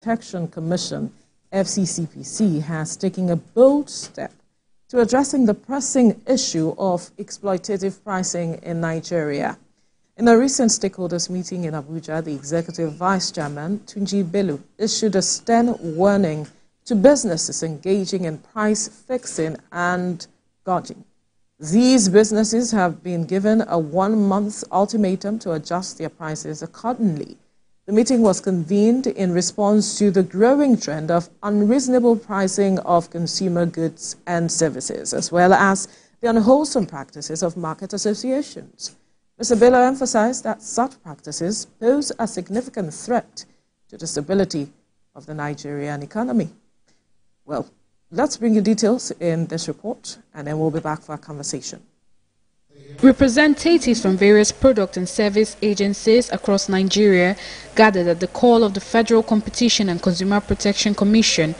Protection Commission, FCCPC, has taken a bold step to addressing the pressing issue of exploitative pricing in Nigeria. In a recent stakeholders meeting in Abuja, the Executive Vice Chairman, Tunji Bello, issued a stern warning to businesses engaging in price fixing and gouging. These businesses have been given a 1-month ultimatum to adjust their prices accordingly. The meeting was convened in response to the growing trend of unreasonable pricing of consumer goods and services, as well as the unwholesome practices of market associations. Mr. Bello emphasized that such practices pose a significant threat to the stability of the Nigerian economy. Well, let's bring you details in this report, and then we'll be back for a conversation. Representatives from various product and service agencies across Nigeria gathered at the call of the Federal Competition and Consumer Protection Commission.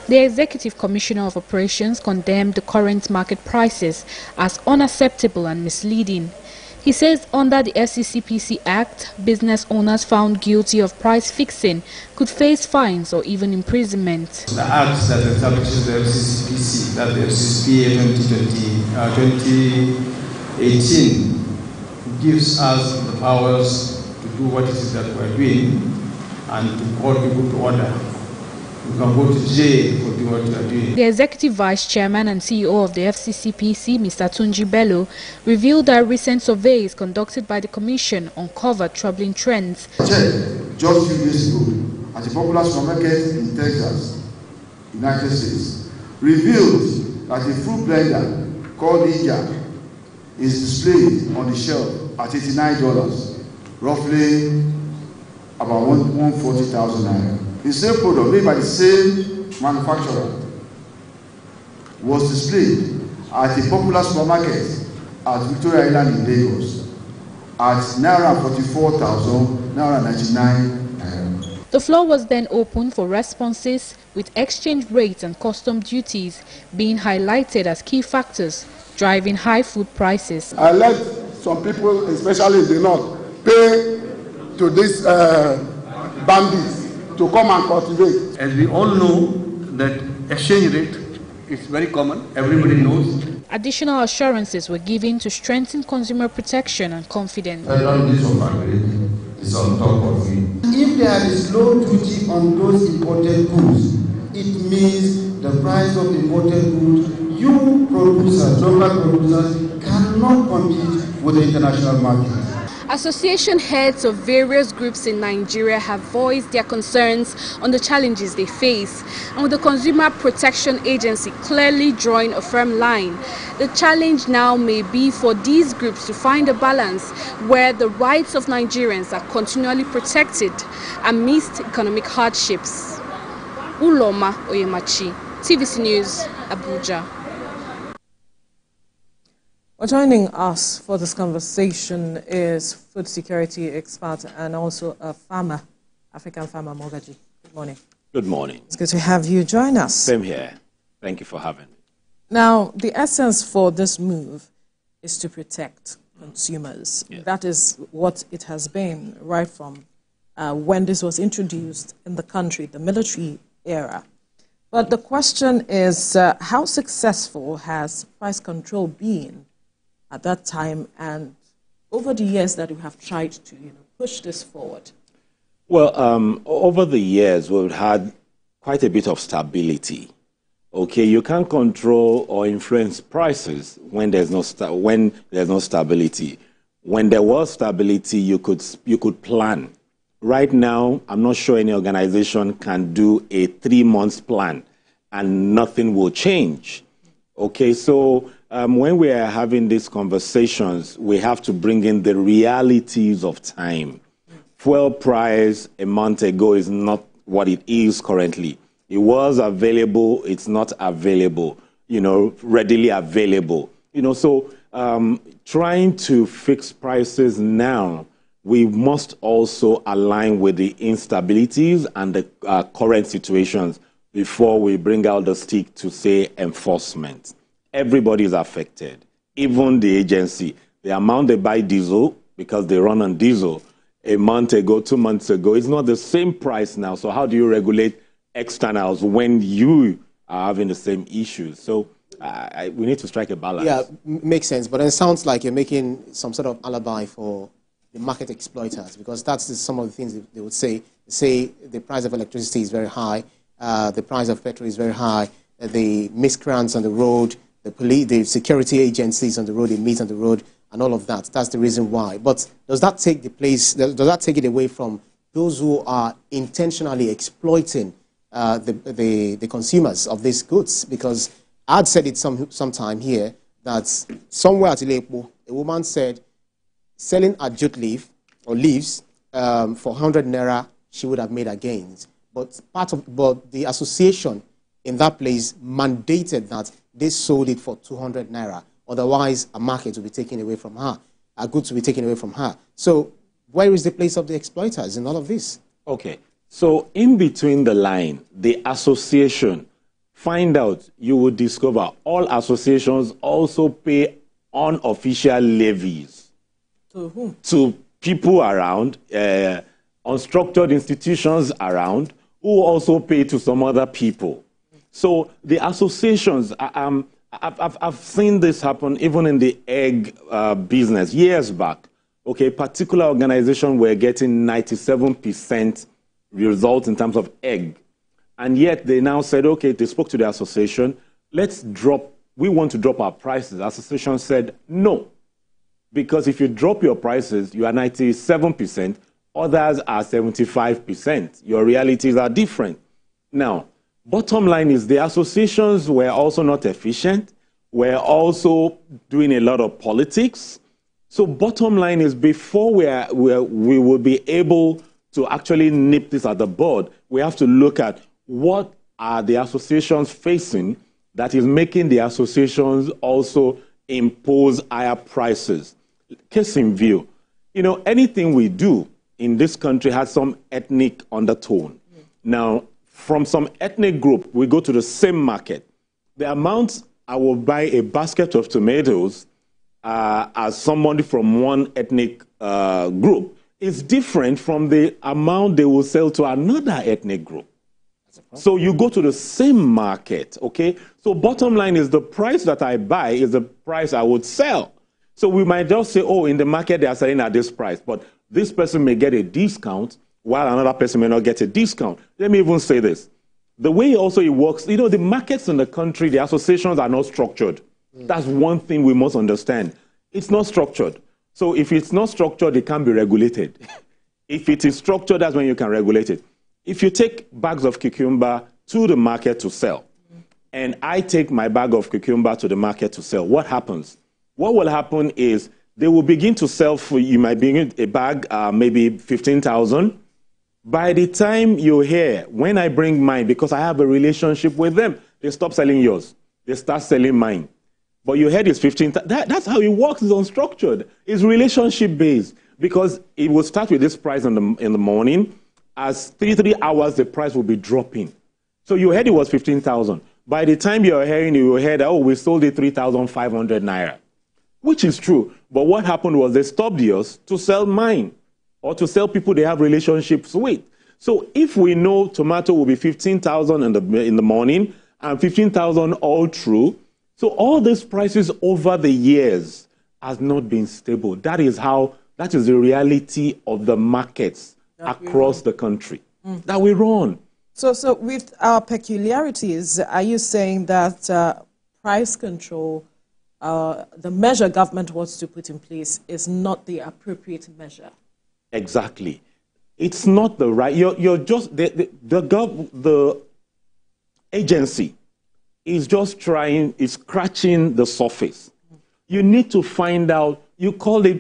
The Executive Commissioner of Operations condemned the current market prices as unacceptable and misleading. He says under the FCCPC Act, business owners found guilty of price fixing could face fines or even imprisonment. The Act that establishes the FCCPC, that the FCCPA 2018, gives us the powers to do what it is that we're doing and to call people to order. You can go to jail for doing what you are doing. The Executive Vice Chairman and CEO of the FCCPC, Mr. Tunji Bello, revealed that recent surveys conducted by the Commission uncovered troubling trends. Just a few days ago, at a popular supermarket in Texas, United States, revealed that a fruit blender called India is displayed on the shelf at $89, roughly about 140,000 naira. The same product made by the same manufacturer was displayed at a popular supermarket at Victoria Island in Lagos at naira 44,000, naira 99. The floor was then opened for responses, with exchange rates and custom duties being highlighted as key factors driving high food prices. I let some people, especially in the north, pay to these bandits to come and cultivate. As we all know, that exchange rate is very common, everybody knows. Additional assurances were given to strengthen consumer protection and confidence. Federal Ministry of Agriculture is on top of it. If there is low duty on those imported goods, it means the price of imported goods, you producers, local producers, cannot compete with the international market. Association heads of various groups in Nigeria have voiced their concerns on the challenges they face, and with the Consumer Protection Agency clearly drawing a firm line, the challenge now may be for these groups to find a balance where the rights of Nigerians are continually protected amidst economic hardships. Uloma Oyemachi, TVC News, Abuja. Well, joining us for this conversation is food security expert and also a farmer, African farmer, Mogaji. Good morning. Good morning. It's good to have you join us. Same here. Thank you for having me. Now, the essence for this move is to protect consumers. Yes. That is what it has been right from when this was introduced in the country, the military era. But the question is, how successful has price control been at that time and over the years that we have tried to push this forward? Well, over the years, we've had quite a bit of stability. Okay, you can't control or influence prices when there's no stability. When there was stability, you could plan. Right now, I'm not sure any organization can do a 3-month plan and nothing will change. Okay, so when we are having these conversations, we have to bring in the realities of time. Fuel price a month ago is not what it is currently. It was available, it's not available, readily available. So trying to fix prices now, we must also align with the instabilities and the current situations before we bring out the stick to say enforcement. Everybody is affected, even the agency. The amount they buy diesel, because they run on diesel, a month ago, 2 months ago. It's not the same price now. So how do you regulate externals when you are having the same issues? So we need to strike a balance. Yeah, makes sense. But it sounds like you're making some sort of alibi for the market exploiters, because that's some of the things they would say. Say the price of electricity is very high, the price of petrol is very high, the miscreants on the road, the police, the security agencies on the road, they meet on the road, and all of that. That's the reason why. But does that take the place? Does that take it away from those who are intentionally exploiting the consumers of these goods? Because I'd said it sometime here that somewhere at Ilepo, a woman said selling a jute leaf or leaves for 100 naira, she would have made her gains. But the association in that place mandated that they sold it for 200 naira. Otherwise, a market will be taken away from her. Our goods will be taken away from her. So where is the place of the exploiters in all of this? Okay. So in between the line, the association, find out, you will discover all associations also pay unofficial levies. To whom? To people around, unstructured institutions around, who also pay to some other people. So the associations, I've seen this happen even in the egg business years back. Okay, particular organization were getting 97% results in terms of egg. And yet they now said, okay, they spoke to the association, we want to drop our prices. The association said, no. Because if you drop your prices, you are 97%, others are 75%. Your realities are different. Now, bottom line is the associations were also not efficient, were also doing a lot of politics. So bottom line is before we will be able to actually nip this at the bud, we have to look at what are the associations facing that is making the associations also impose higher prices. Case in view, you know, anything we do in this country has some ethnic undertone. Now, from some ethnic group, we go to the same market. The amount I will buy a basket of tomatoes as somebody from one ethnic group is different from the amount they will sell to another ethnic group. So you go to the same market, okay? So bottom line is the price that I buy is the price I would sell. So we might just say, oh, in the market they are selling at this price, but this person may get a discount while another person may not get a discount. Let me even say this. The way also it works, you know, the markets in the country, the associations are not structured. That's one thing we must understand. It's not structured. So if it's not structured, it can't be regulated. If it is structured, that's when you can regulate it. If you take bags of cucumber to the market to sell, and I take my bag of cucumber to the market to sell, what happens? What will happen is they will begin to sell for, you might bring a bag, maybe 15,000. By the time you're here, when I bring mine, because I have a relationship with them, they stop selling yours. They start selling mine. But your head is 15,000. That's how it works. It's unstructured. It's relationship-based. Because it will start with this price in the morning. As 3 hours, the price will be dropping. So your head, it was 15,000. By the time you're hearing, you will hear that, oh, we sold it 3,500 naira. Which is true. But what happened was they stopped yours to sell mine, or to sell people they have relationships with. So if we know tomato will be 15,000 in the morning and 15,000 all through, so all these prices over the years has not been stable. That is the reality of the markets across the country that we run. So with our peculiarities, are you saying that price control, the measure government wants to put in place, is not the appropriate measure? Exactly. It's not the right. You're just the agency is just is scratching the surface. You need to find out. You call the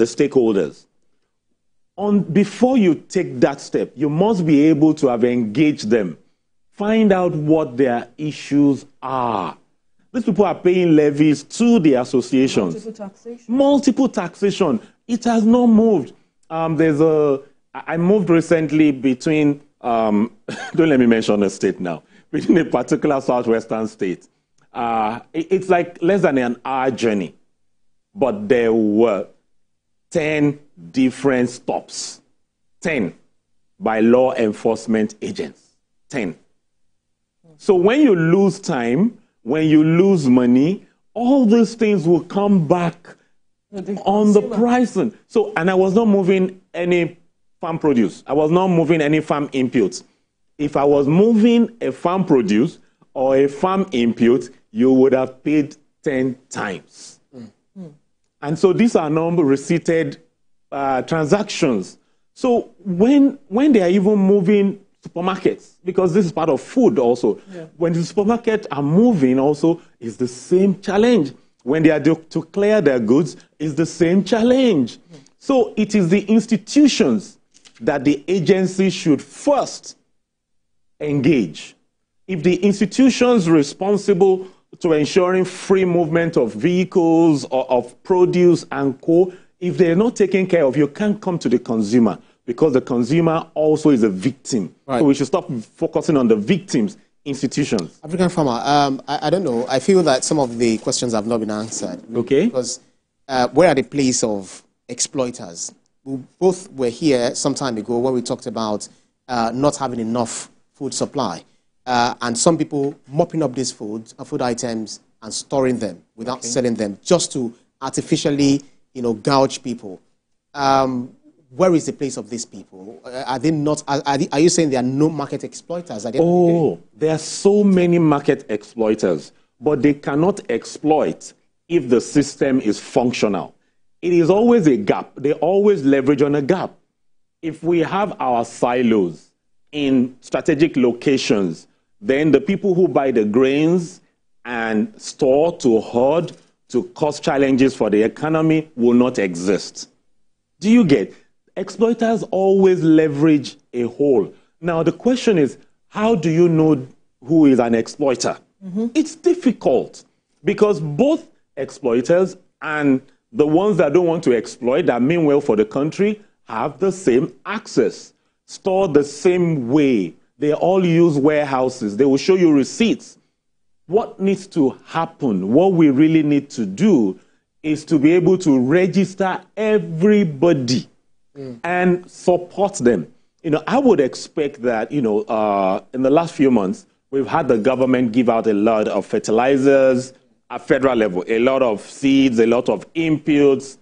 stakeholders. Before you take that step, you must be able to have engaged them. Find out what their issues are. These people are paying levies to the associations. Multiple taxation. Multiple taxation. It has not moved. I moved recently between, don't let me mention a state now, between a particular southwestern state. It's like less than an hour journey. But there were 10 different stops. 10 by law enforcement agents. 10. So when you lose time, when you lose money, all these things will come back on the pricing. So, and I was not moving any farm produce. I was not moving any farm inputs. If I was moving a farm produce or a farm input, you would have paid 10 times. And so these are non-receipted transactions. So when they are even moving supermarkets, because this is part of food also, when the supermarkets are moving also, it's the same challenge. When they are to clear their goods, it's the same challenge. So it is the institutions that the agency should first engage. If the institutions responsible to ensuring free movement of vehicles or of produce and co, if they're not taken care of, you can't come to the consumer, because the consumer also is a victim. Right. So we should stop focusing on the victims, institutions. African Farmer, I don't know. I feel that some of the questions have not been answered. Okay. Because where are the place of exploiters? We both were here some time ago when we talked about not having enough food supply. And some people mopping up these food items and storing them without selling them, just to artificially, gouge people. Where is the place of these people? Are they not? Are you saying there are no market exploiters? There are so many market exploiters, but they cannot exploit if the system is functional. It is always a gap. They always leverage on a gap. If we have our silos in strategic locations, then the people who buy the grains and store to hoard to cause challenges for the economy will not exist. Do you get? Exploiters always leverage a hole. Now, the question is, how do you know who is an exploiter? It's difficult, because both exploiters and the ones that don't want to exploit, that mean well for the country, have the same access, store the same way. They all use warehouses. They will show you receipts. What needs to happen, what we really need to do, is to be able to register everybody and support them. I would expect that, in the last few months, we've had the government give out a lot of fertilizers at federal level, a lot of seeds, a lot of inputs.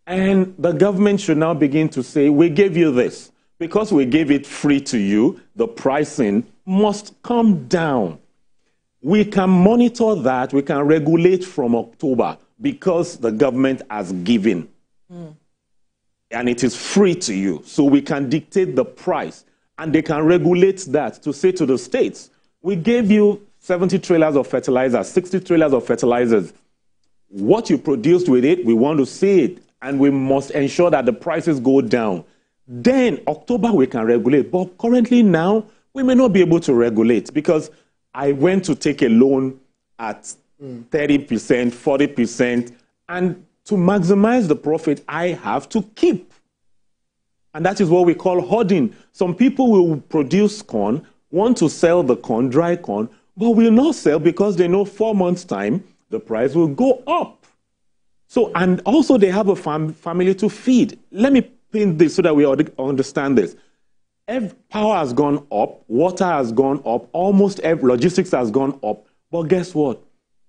And the government should now begin to say, we gave you this. Because we gave it free to you, the pricing must come down. We can monitor that, we can regulate from October, because the government has given. And it is free to you. So we can dictate the price. And they can regulate that to say to the states, we gave you 70 trailers of fertilizers, 60 trailers of fertilizers. What you produced with it, we want to see it. And we must ensure that the prices go down. Then October we can regulate. But currently now, we may not be able to regulate, because I went to take a loan at 30%, 40%, and to maximize the profit, I have to keep. And that is what we call hoarding. Some people will produce corn, want to sell the corn, dry corn, but will not sell because they know 4 months' time, the price will go up. So, and also they have a family to feed. Let me paint this so that we understand this. Power has gone up, water has gone up, almost every logistics has gone up. But guess what?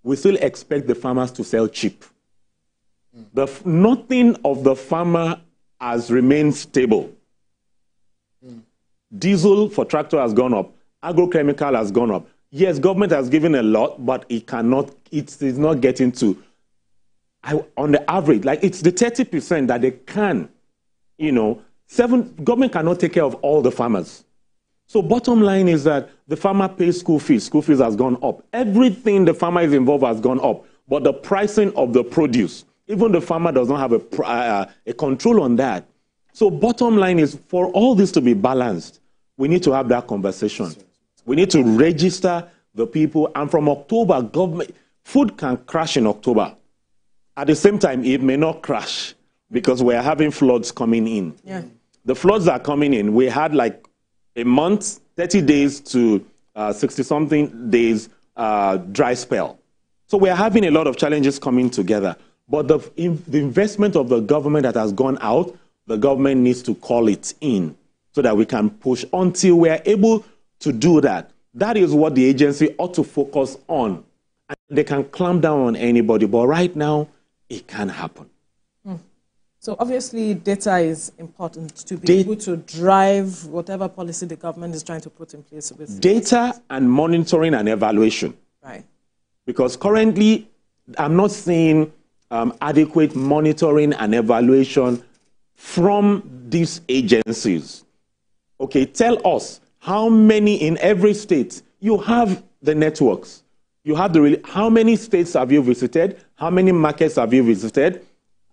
We still expect the farmers to sell cheap. Nothing of the farmer has remained stable. Diesel for tractor has gone up. Agrochemical has gone up. Yes, government has given a lot, but it is not getting to, on the average, like it's the 30% that they can, government cannot take care of all the farmers. So bottom line is that the farmer pays school fees. School fees has gone up. Everything the farmer is involved has gone up. But the pricing of the produce, even the farmer does not have a control on that. So bottom line is, for all this to be balanced, we need to have that conversation. We need to register the people. And from October, food can crash in October. At the same time, it may not crash, because we're having floods coming in. Yeah. The floods are coming in. We had like a month, 30 days to 60-something days dry spell. So we're having a lot of challenges coming together. But the investment of the government that has gone out, the government needs to call it in so that we can push until we are able to do that. That is what the agency ought to focus on. And they can clamp down on anybody, but right now, it can't happen. So obviously, data is important to be able to drive whatever policy the government is trying to put in place. With data and monitoring and evaluation. Right. Because currently, I'm not seeing adequate monitoring and evaluation from these agencies. Okay, tell us how many in every state you have the networks. You have how many states have you visited? How many markets have you visited?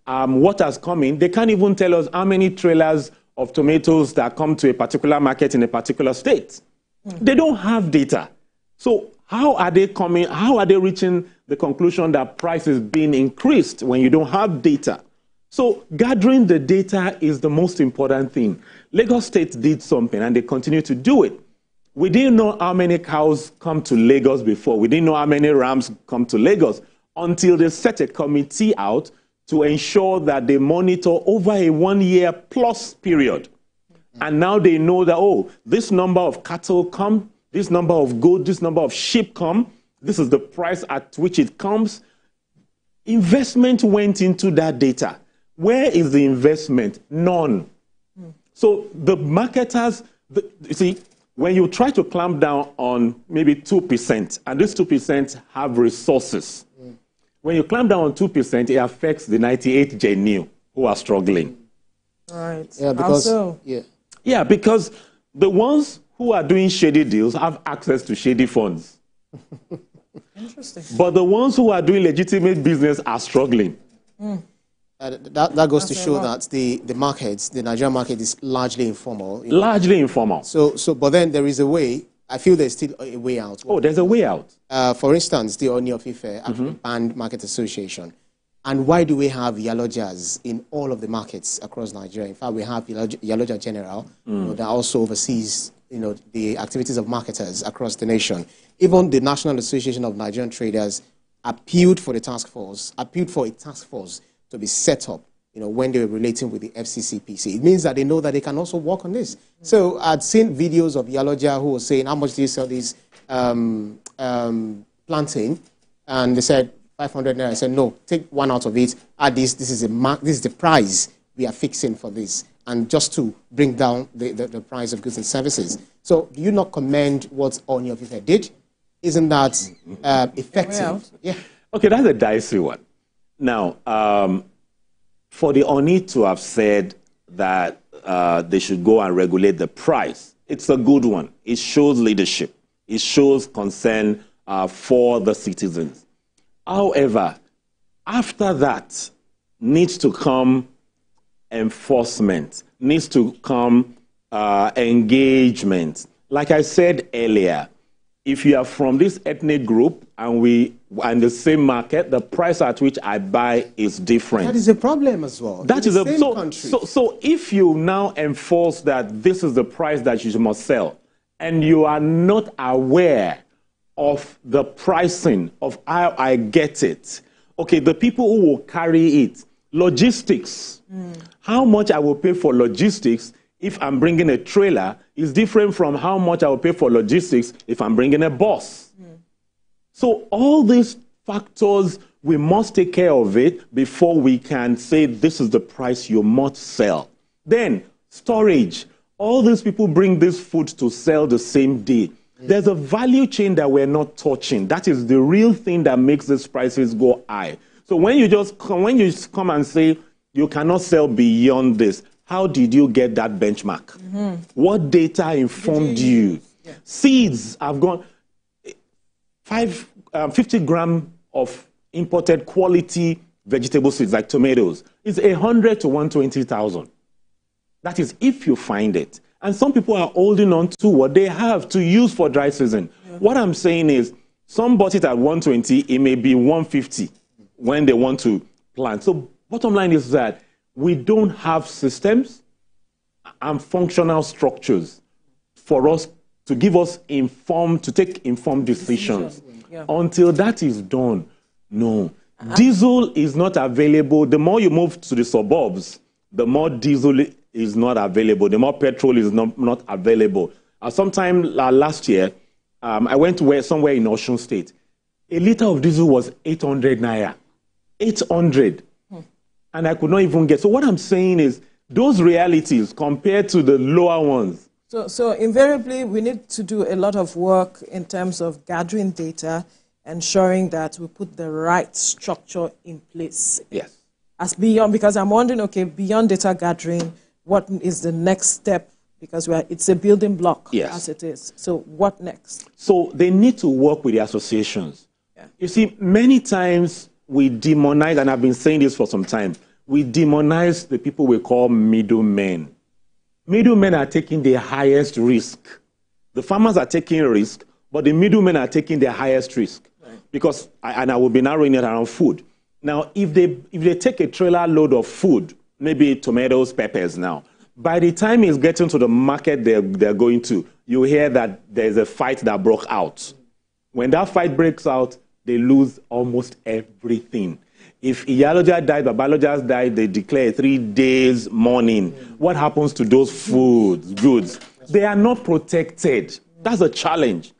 What has come in? They can't even tell us how many trailers of tomatoes that come to a particular market in a particular state. They don't have data. So how are they coming? How are they reaching the conclusion that price is being increased when you don't have data? So gathering the data is the most important thing. Lagos State did something and they continue to do it. We didn't know how many cows come to Lagos before. We didn't know how many rams come to Lagos until they set a committee out to ensure that they monitor over a 1 year plus period. And now they know that, oh, this number of cattle come, this number of goats, this number of sheep come, this is the price at which it comes. Investment went into that data. Where is the investment? None. So the marketers, you see, when you try to clamp down on maybe 2%, and these 2% have resources, when you clamp down on 2%, it affects the 98 genuine who are struggling. Right. Yeah, because, also, yeah, because the ones who are doing shady deals have access to shady funds. Interesting. But the ones who are doing legitimate business are struggling. That goes to show that the markets, the Nigerian market, is largely informal. Largely informal. But then there is a way. I feel there's still a way out. Oh, there's a way out. For instance, the Oni of Ife, African Band Market Association. And why do we have Yalojas in all of the markets across Nigeria? In fact, we have Yaloja General that also oversees the activities of marketers across the nation. Even the National Association of Nigerian Traders appealed for a task force to be set up, when they were relating with the FCCPC. It means that they know that they can also work on this. So I'd seen videos of Yaloja who was saying, how much do you sell this plantain? And they said, 500 naira. I said, no, take one out of it, add this. This is the price we are fixing for this. And just to bring down the price of goods and services. So do you not commend what Oni of Ife did? Isn't that effective? Yeah. Okay, that's a dicey one. Now, for the Oni to have said that they should go and regulate the price, it's a good one. It shows leadership. It shows concern for the citizens. However, after that needs to come enforcement, needs to come engagement. Like I said earlier, if you are from this ethnic group and we are in the same market, the price at which I buy is different. That is a problem as well. That is so if you now enforce that this is the price that you must sell, and you are not aware of the pricing of how I get it, okay, the people who will carry it, logistics, how much I will pay for logistics if I'm bringing a trailer is different from how much I will pay for logistics if I'm bringing a bus. So all these factors, we must take care of it before we can say this is the price you must sell. Then storage. All these people bring this food to sell the same day. There's a value chain that we're not touching. That is the real thing that makes these prices go high. So when you come and say you cannot sell beyond this, how did you get that benchmark? What data informed you? Yeah. Seeds have gone 50 grams of imported quality vegetable seeds like tomatoes. It's 100 to 120,000. That is if you find it. And some people are holding on to what they have to use for dry season. Yeah. What I'm saying is, some bought it at 120, it may be 150 when they want to plant. So bottom line is that we don't have systems and functional structures for us to give us to take informed decisions. Yeah. Until that is done, no. Diesel is not available. The more you move to the suburbs, the more diesel is not available. The more petrol is not available. Sometime last year, I went to somewhere in Osun State. A liter of diesel was 800 naira. 800. And I could not even get. So what I'm saying is, those realities compared to the lower ones. So invariably, we need to do a lot of work in terms of gathering data, ensuring that we put the right structure in place. Yes. As beyond, because I'm wondering, okay, beyond data gathering, what is the next step? Because it's a building block, yes, as it is. So what next? So they need to work with the associations. Yeah. You see, many times we demonize, and I've been saying this for some time, we demonize the people we call middlemen. Middlemen are taking the highest risk. The farmers are taking risk, but the middlemen are taking the highest risk. Right. Because, and I will be narrowing it around food. Now, if they take a trailer load of food, maybe tomatoes, peppers now, by the time it's getting to the market they're going to, you hear that there's a fight that broke out. When that fight breaks out, they lose almost everything. If Iyaloja died, Babaloja died, they declare 3 days mourning. What happens to those goods? They are not protected. That's a challenge.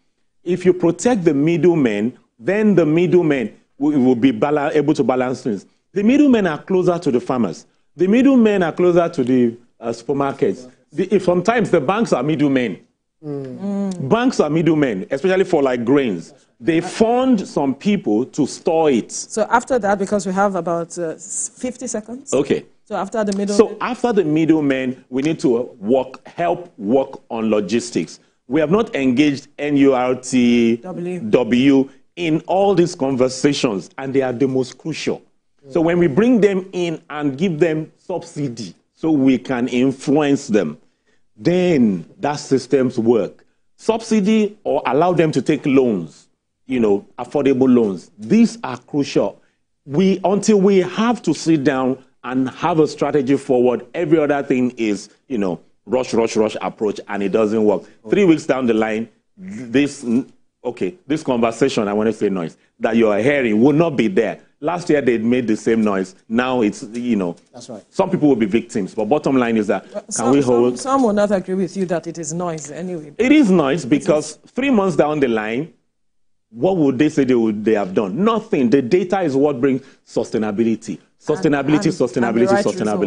If you protect the middlemen, then the middlemen will be able to balance things. The middlemen are closer to the farmers. The middlemen are closer to the supermarkets. Sometimes the banks are middlemen. Banks are middlemen, especially for like grains. They fund some people to store it. So after that, because we have about 50 seconds. Okay. So after the middlemen. So after the middlemen, we need to help work on logistics. We have not engaged NURTW in all these conversations, and they are the most crucial. So when we bring them in and give them subsidy so we can influence them, then that system's work. Subsidy or allow them to take loans, affordable loans. These are crucial. Until we have to sit down and have a strategy forward, every other thing is, rush approach, and it doesn't work. 3 weeks down the line, this conversation, I want to say noise, that you are hearing will not be there. Last year, they made the same noise. Now it's, That's right. Some people will be victims. But bottom line is that, Some will not agree with you that it is noise anyway. It is noise because 3 months down the line, what would they say they have done? Nothing. The data is what brings sustainability. Sustainability.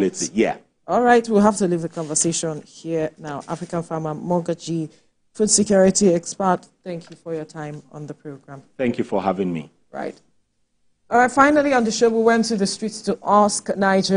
Results. Yeah. All right, we'll have to leave the conversation here now. African farmer Mogaji, food security expert, thank you for your time on the program. Thank you for having me. Right. All right, finally on the show, we went to the streets to ask Nigeria.